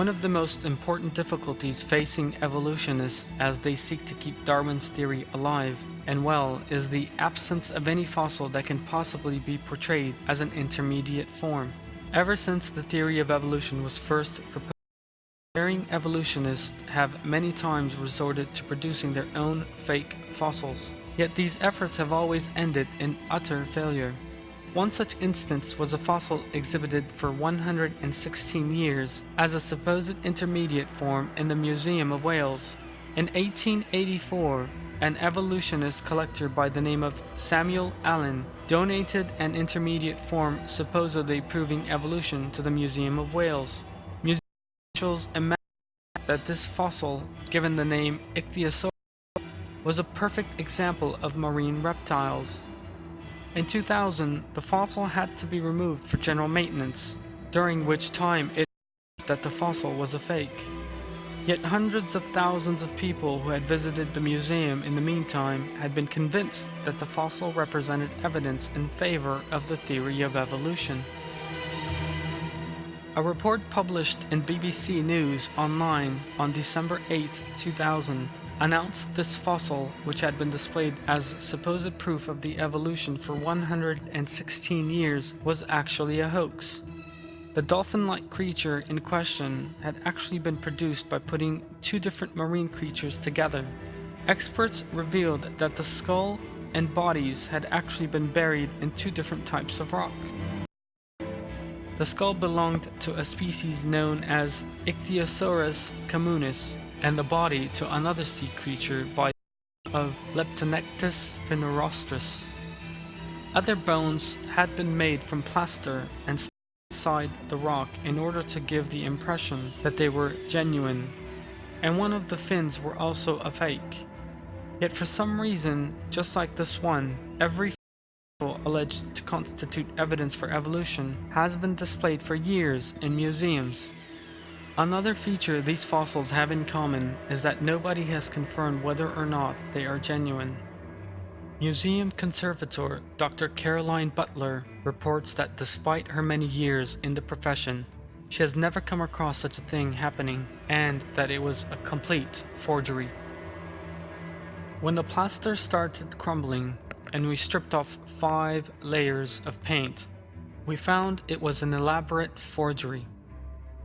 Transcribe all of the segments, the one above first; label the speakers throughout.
Speaker 1: One of the most important difficulties facing evolutionists as they seek to keep Darwin's theory alive and well is the absence of any fossil that can possibly be portrayed as an intermediate form. Ever since the theory of evolution was first proposed, daring evolutionists have many times resorted to producing their own fake fossils. Yet these efforts have always ended in utter failure. One such instance was a fossil exhibited for 116 years as a supposed intermediate form in the Museum of Wales. In 1884, an evolutionist collector by the name of Samuel Allen donated an intermediate form supposedly proving evolution to the Museum of Wales. Museum officials imagined that this fossil, given the name Ichthyosaurus, was a perfect example of marine reptiles. In 2000, the fossil had to be removed for general maintenance, during which time it was that the fossil was a fake. Yet hundreds of thousands of people who had visited the museum in the meantime had been convinced that the fossil represented evidence in favor of the theory of evolution. A report published in BBC News Online on December 8, 2000, announced this fossil, which had been displayed as supposed proof of the evolution for 116 years, was actually a hoax. The dolphin-like creature in question had actually been produced by putting two different marine creatures together. Experts revealed that the skull and bodies had actually been buried in two different types of rock. The skull belonged to a species known as Ichthyosaurus communis, and the body to another sea creature by the name of Leptonectus phenerostris. Other bones had been made from plaster and stuck inside the rock in order to give the impression that they were genuine, and one of the fins were also a fake. Yet for some reason, just like this one, every fossil alleged to constitute evidence for evolution has been displayed for years in museums. Another feature these fossils have in common is that nobody has confirmed whether or not they are genuine. Museum conservator Dr. Caroline Butler reports that despite her many years in the profession, she has never come across such a thing happening, and that it was a complete forgery. When the plaster started crumbling and we stripped off 5 layers of paint, we found it was an elaborate forgery.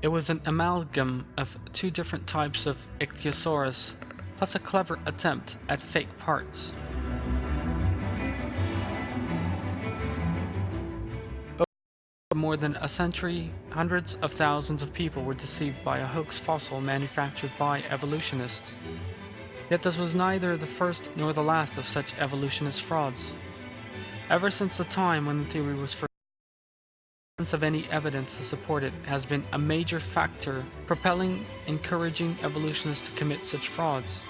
Speaker 1: It was an amalgam of 2 different types of Ichthyosaurus, plus a clever attempt at fake parts. Over more than a century, hundreds of thousands of people were deceived by a hoax fossil manufactured by evolutionists. Yet this was neither the first nor the last of such evolutionist frauds. Ever since the time when the theory was first, the absence of any evidence to support it has been a major factor propelling encouraging evolutionists to commit such frauds.